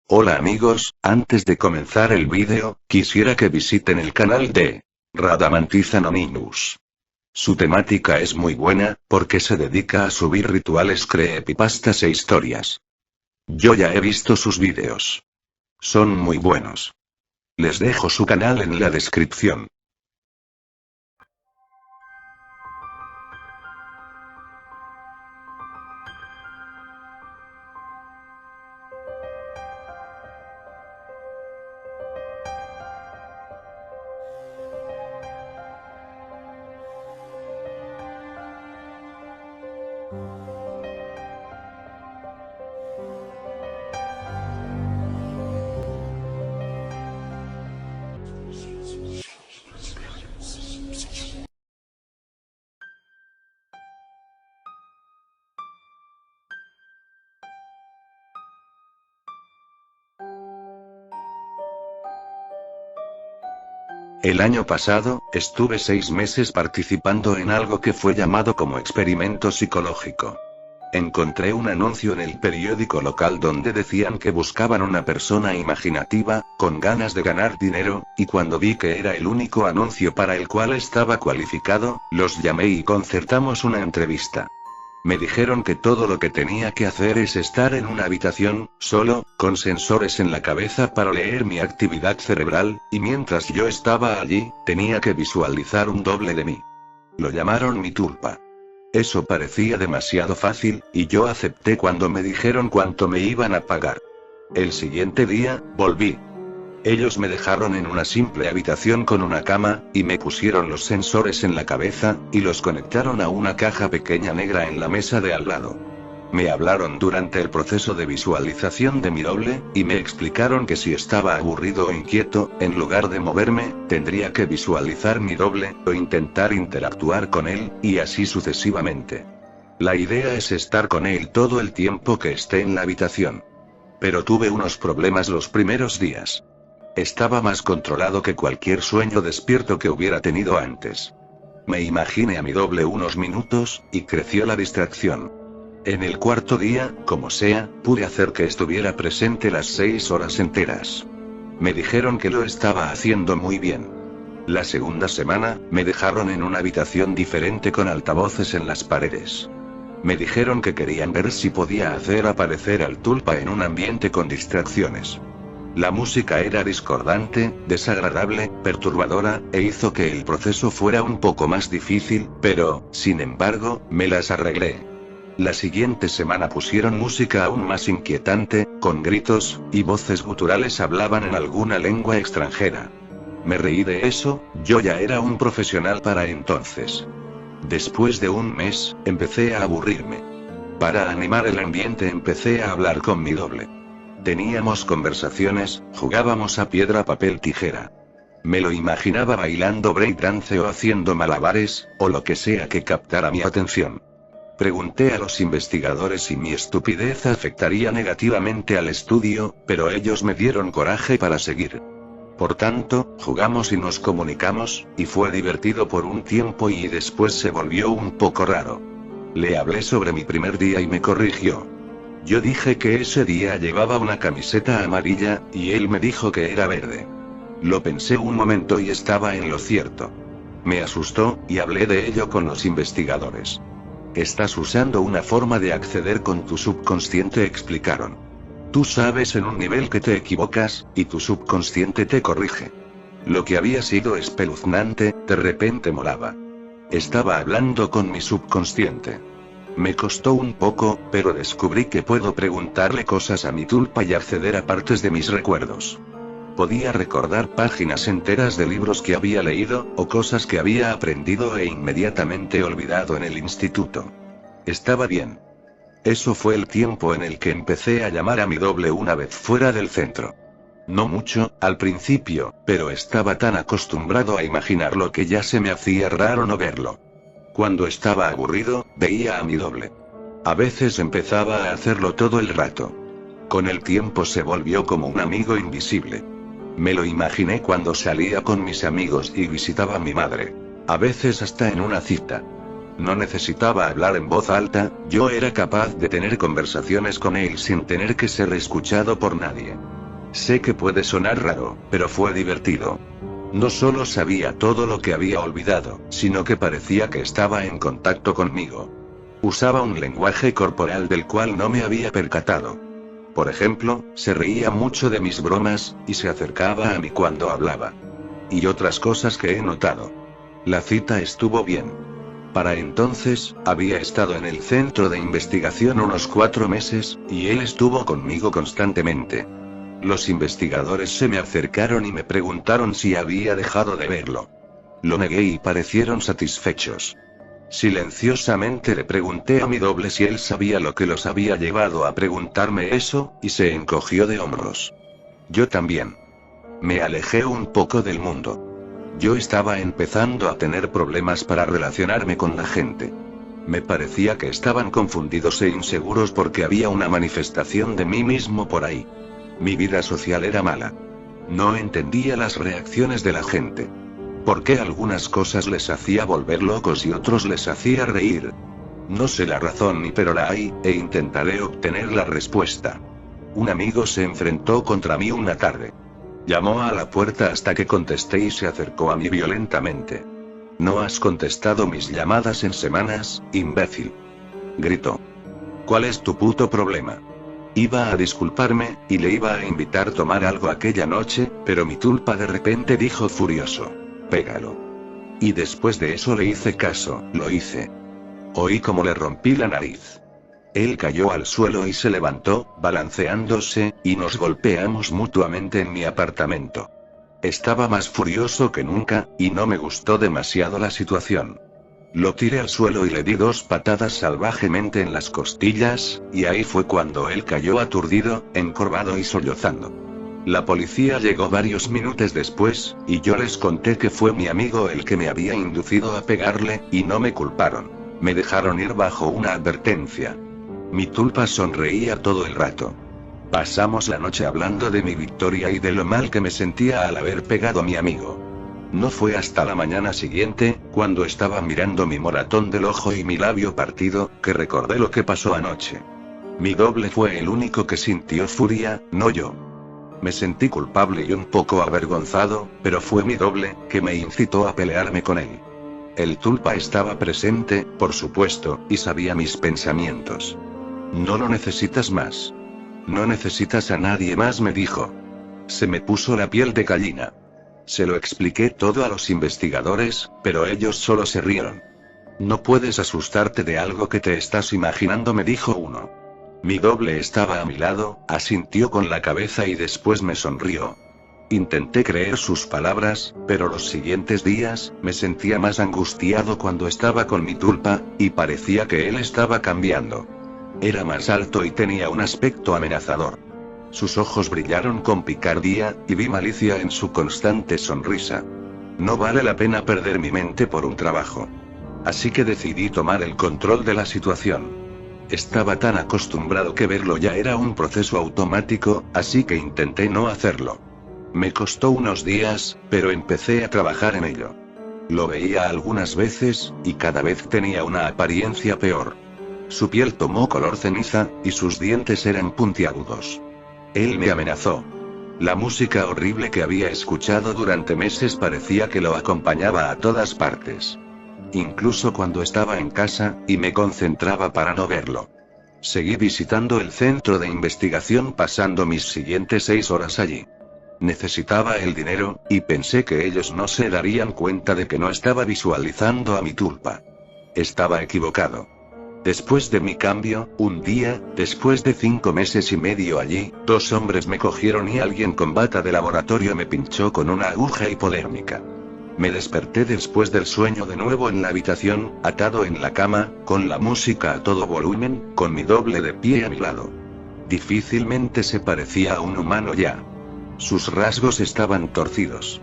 Hola amigos, antes de comenzar el vídeo, quisiera que visiten el canal de Radamantiz Anonymous. Su temática es muy buena, porque se dedica a subir rituales, creepypastas e historias. Yo ya he visto sus vídeos. Son muy buenos. Les dejo su canal en la descripción. El año pasado, estuve 6 meses participando en algo que fue llamado como experimento psicológico. Encontré un anuncio en el periódico local donde decían que buscaban una persona imaginativa, con ganas de ganar dinero, y cuando vi que era el único anuncio para el cual estaba cualificado, los llamé y concertamos una entrevista. Me dijeron que todo lo que tenía que hacer es estar en una habitación, solo, con sensores en la cabeza para leer mi actividad cerebral, y mientras yo estaba allí, tenía que visualizar un doble de mí. Lo llamaron mi tulpa. Eso parecía demasiado fácil, y yo acepté cuando me dijeron cuánto me iban a pagar. El siguiente día, volví. Ellos me dejaron en una simple habitación con una cama, y me pusieron los sensores en la cabeza, y los conectaron a una caja pequeña negra en la mesa de al lado. Me hablaron durante el proceso de visualización de mi doble, y me explicaron que si estaba aburrido o inquieto, en lugar de moverme, tendría que visualizar mi doble, o intentar interactuar con él, y así sucesivamente. La idea es estar con él todo el tiempo que esté en la habitación. Pero tuve unos problemas los primeros días. Estaba más controlado que cualquier sueño despierto que hubiera tenido antes. Me imaginé a mi doble unos minutos, y creció la distracción. En el cuarto día, como sea, pude hacer que estuviera presente las 6 horas enteras. Me dijeron que lo estaba haciendo muy bien. La segunda semana, me dejaron en una habitación diferente con altavoces en las paredes. Me dijeron que querían ver si podía hacer aparecer al tulpa en un ambiente con distracciones. La música era discordante, desagradable, perturbadora, e hizo que el proceso fuera un poco más difícil, pero, sin embargo, me las arreglé. La siguiente semana pusieron música aún más inquietante, con gritos, y voces guturales hablaban en alguna lengua extranjera. Me reí de eso, yo ya era un profesional para entonces. Después de un mes, empecé a aburrirme. Para animar el ambiente empecé a hablar con mi doble. Teníamos conversaciones, jugábamos a piedra, papel, tijera. Me lo imaginaba bailando breakdance o haciendo malabares, o lo que sea que captara mi atención. Pregunté a los investigadores si mi estupidez afectaría negativamente al estudio, pero ellos me dieron coraje para seguir. Por tanto, jugamos y nos comunicamos, y fue divertido por un tiempo y después se volvió un poco raro. Le hablé sobre mi primer día y me corrigió. Yo dije que ese día llevaba una camiseta amarilla, y él me dijo que era verde. Lo pensé un momento y estaba en lo cierto. Me asustó, y hablé de ello con los investigadores. Estás usando una forma de acceder con tu subconsciente, explicaron. Tú sabes en un nivel que te equivocas, y tu subconsciente te corrige. Lo que había sido espeluznante, de repente molaba. Estaba hablando con mi subconsciente. Me costó un poco, pero descubrí que puedo preguntarle cosas a mi tulpa y acceder a partes de mis recuerdos. Podía recordar páginas enteras de libros que había leído, o cosas que había aprendido e inmediatamente olvidado en el instituto. Estaba bien. Eso fue el tiempo en el que empecé a llamar a mi doble una vez fuera del centro. No mucho, al principio, pero estaba tan acostumbrado a imaginarlo que ya se me hacía raro no verlo. Cuando estaba aburrido, veía a mi doble. A veces empezaba a hacerlo todo el rato. Con el tiempo se volvió como un amigo invisible. Me lo imaginé cuando salía con mis amigos y visitaba a mi madre. A veces hasta en una cita. No necesitaba hablar en voz alta, yo era capaz de tener conversaciones con él sin tener que ser escuchado por nadie. Sé que puede sonar raro, pero fue divertido. No solo sabía todo lo que había olvidado, sino que parecía que estaba en contacto conmigo. Usaba un lenguaje corporal del cual no me había percatado. Por ejemplo, se reía mucho de mis bromas, y se acercaba a mí cuando hablaba. Y otras cosas que he notado. La cita estuvo bien. Para entonces, había estado en el centro de investigación unos 4 meses, y él estuvo conmigo constantemente. Los investigadores se me acercaron y me preguntaron si había dejado de verlo. Lo negué y parecieron satisfechos. Silenciosamente le pregunté a mi doble si él sabía lo que los había llevado a preguntarme eso, y se encogió de hombros. Yo también. Me alejé un poco del mundo. Yo estaba empezando a tener problemas para relacionarme con la gente. Me parecía que estaban confundidos e inseguros porque había una manifestación de mí mismo por ahí. Mi vida social era mala. No entendía las reacciones de la gente. ¿Por qué algunas cosas les hacía volver locos y otros les hacía reír? No sé la razón ni pero la hay, e intentaré obtener la respuesta. Un amigo se enfrentó contra mí una tarde. Llamó a la puerta hasta que contesté y se acercó a mí violentamente. «No has contestado mis llamadas en semanas, imbécil», gritó. «¿Cuál es tu puto problema?» Iba a disculparme, y le iba a invitar a tomar algo aquella noche, pero mi tulpa de repente dijo furioso: «Pégalo». Y después de eso le hice caso, lo hice. Oí como le rompí la nariz. Él cayó al suelo y se levantó, balanceándose, y nos golpeamos mutuamente en mi apartamento. Estaba más furioso que nunca, y no me gustó demasiado la situación. Lo tiré al suelo y le di 2 patadas salvajemente en las costillas, y ahí fue cuando él cayó aturdido, encorvado y sollozando. La policía llegó varios minutos después, y yo les conté que fue mi amigo el que me había inducido a pegarle, y no me culparon. Me dejaron ir bajo una advertencia. Mi tulpa sonreía todo el rato. Pasamos la noche hablando de mi victoria y de lo mal que me sentía al haber pegado a mi amigo. No fue hasta la mañana siguiente, cuando estaba mirando mi moratón del ojo y mi labio partido, que recordé lo que pasó anoche. Mi doble fue el único que sintió furia, no yo. Me sentí culpable y un poco avergonzado, pero fue mi doble, que me incitó a pelearme con él. El tulpa estaba presente, por supuesto, y sabía mis pensamientos. «No lo necesitas más. No necesitas a nadie más», me dijo. Se me puso la piel de gallina. Se lo expliqué todo a los investigadores, pero ellos solo se rieron. «No puedes asustarte de algo que te estás imaginando», me dijo uno. Mi doble estaba a mi lado, asintió con la cabeza y después me sonrió. Intenté creer sus palabras, pero los siguientes días, me sentía más angustiado cuando estaba con mi tulpa, y parecía que él estaba cambiando. Era más alto y tenía un aspecto amenazador. Sus ojos brillaron con picardía, y vi malicia en su constante sonrisa. No vale la pena perder mi mente por un trabajo. Así que decidí tomar el control de la situación. Estaba tan acostumbrado que verlo ya era un proceso automático, así que intenté no hacerlo. Me costó unos días, pero empecé a trabajar en ello. Lo veía algunas veces, y cada vez tenía una apariencia peor. Su piel tomó color ceniza, y sus dientes eran puntiagudos. Él me amenazó. La música horrible que había escuchado durante meses parecía que lo acompañaba a todas partes. Incluso cuando estaba en casa, y me concentraba para no verlo. Seguí visitando el centro de investigación pasando mis siguientes 6 horas allí. Necesitaba el dinero, y pensé que ellos no se darían cuenta de que no estaba visualizando a mi tulpa. Estaba equivocado. Después de mi cambio, un día, después de 5 meses y medio allí, 2 hombres me cogieron y alguien con bata de laboratorio me pinchó con una aguja hipodérmica. Me desperté después del sueño de nuevo en la habitación, atado en la cama, con la música a todo volumen, con mi doble de pie a mi lado. Difícilmente se parecía a un humano ya. Sus rasgos estaban torcidos.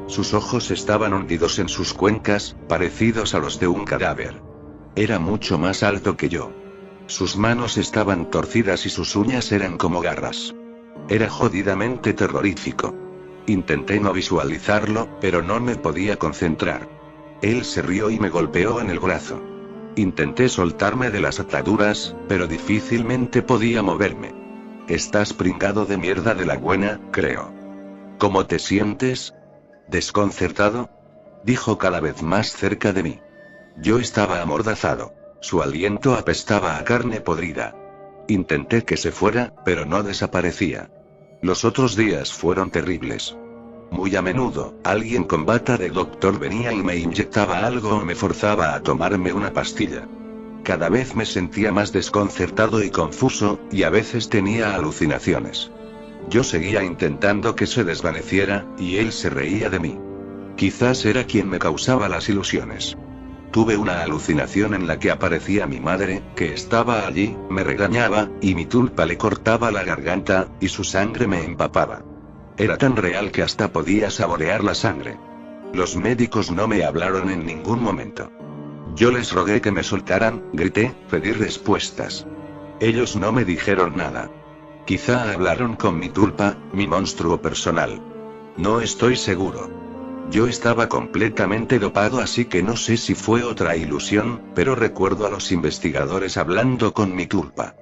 Sus ojos estaban hundidos en sus cuencas, parecidos a los de un cadáver. Era mucho más alto que yo. Sus manos estaban torcidas y sus uñas eran como garras. Era jodidamente terrorífico. Intenté no visualizarlo, pero no me podía concentrar. Él se rió y me golpeó en el brazo. Intenté soltarme de las ataduras, pero difícilmente podía moverme. Estás pringado de mierda de la buena, creo. ¿Cómo te sientes? ¿Desconcertado? Dijo cada vez más cerca de mí. Yo estaba amordazado. Su aliento apestaba a carne podrida. Intenté que se fuera, pero no desaparecía. Los otros días fueron terribles. Muy a menudo, alguien con bata de doctor venía y me inyectaba algo o me forzaba a tomarme una pastilla. Cada vez me sentía más desconcertado y confuso, y a veces tenía alucinaciones. Yo seguía intentando que se desvaneciera, y él se reía de mí. Quizás era quien me causaba las ilusiones. Tuve una alucinación en la que aparecía mi madre, que estaba allí, me regañaba, y mi tulpa le cortaba la garganta, y su sangre me empapaba. Era tan real que hasta podía saborear la sangre. Los médicos no me hablaron en ningún momento. Yo les rogué que me soltaran, grité, pedí respuestas. Ellos no me dijeron nada. Quizá hablaron con mi tulpa, mi monstruo personal. No estoy seguro. Yo estaba completamente dopado, así que no sé si fue otra ilusión, pero recuerdo a los investigadores hablando con mi tulpa.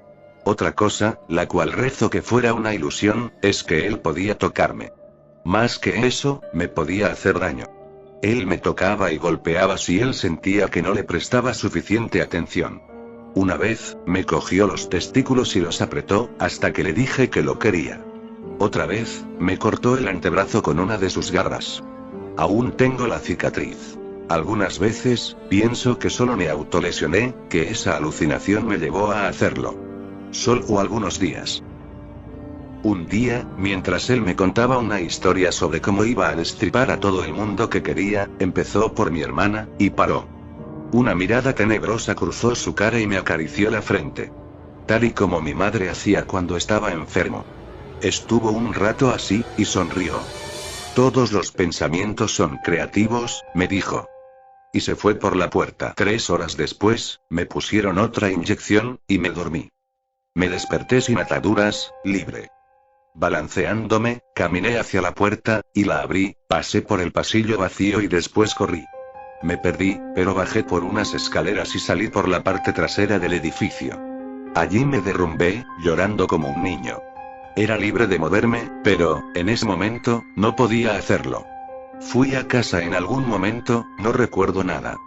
Otra cosa, la cual rezo que fuera una ilusión, es que él podía tocarme. Más que eso, me podía hacer daño. Él me tocaba y golpeaba si él sentía que no le prestaba suficiente atención. Una vez, me cogió los testículos y los apretó, hasta que le dije que lo quería. Otra vez, me cortó el antebrazo con una de sus garras. Aún tengo la cicatriz. Algunas veces, pienso que solo me autolesioné, que esa alucinación me llevó a hacerlo. Solo algunos días. Un día, mientras él me contaba una historia sobre cómo iba a destripar a todo el mundo que quería, empezó por mi hermana, y paró. Una mirada tenebrosa cruzó su cara y me acarició la frente. Tal y como mi madre hacía cuando estaba enfermo. Estuvo un rato así, y sonrió. Todos los pensamientos son creativos, me dijo. Y se fue por la puerta. 3 horas después, me pusieron otra inyección, y me dormí. Me desperté sin ataduras, libre. Balanceándome, caminé hacia la puerta, y la abrí, pasé por el pasillo vacío y después corrí. Me perdí, pero bajé por unas escaleras y salí por la parte trasera del edificio. Allí me derrumbé, llorando como un niño. Era libre de moverme, pero, en ese momento, no podía hacerlo. Fui a casa en algún momento, no recuerdo nada.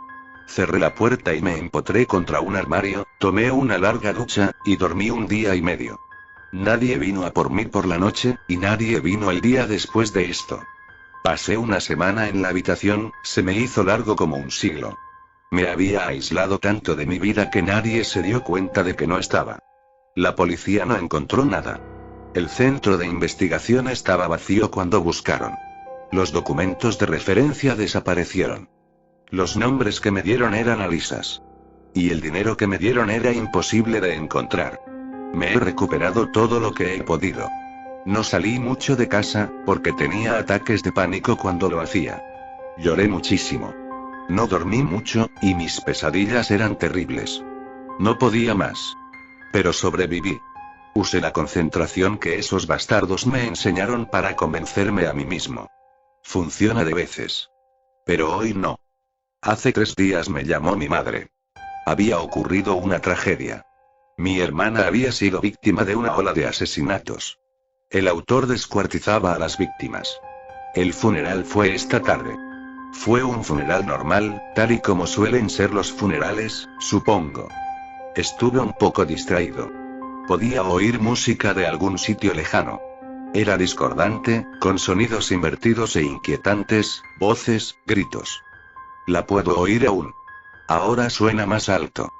Cerré la puerta y me empotré contra un armario, tomé una larga ducha, y dormí 1 día y medio. Nadie vino a por mí por la noche, y nadie vino el día después de esto. Pasé una semana en la habitación, se me hizo largo como un siglo. Me había aislado tanto de mi vida que nadie se dio cuenta de que no estaba. La policía no encontró nada. El centro de investigación estaba vacío cuando buscaron. Los documentos de referencia desaparecieron. Los nombres que me dieron eran alisas. Y el dinero que me dieron era imposible de encontrar. Me he recuperado todo lo que he podido. No salí mucho de casa, porque tenía ataques de pánico cuando lo hacía. Lloré muchísimo. No dormí mucho, y mis pesadillas eran terribles. No podía más. Pero sobreviví. Usé la concentración que esos bastardos me enseñaron para convencerme a mí mismo. Funciona de veces. Pero hoy no. Hace 3 días me llamó mi madre. Había ocurrido una tragedia. Mi hermana había sido víctima de una ola de asesinatos. El autor descuartizaba a las víctimas. El funeral fue esta tarde. Fue un funeral normal, tal y como suelen ser los funerales, supongo. Estuve un poco distraído. Podía oír música de algún sitio lejano. Era discordante, con sonidos invertidos e inquietantes, voces, gritos. La puedo oír aún. Ahora suena más alto.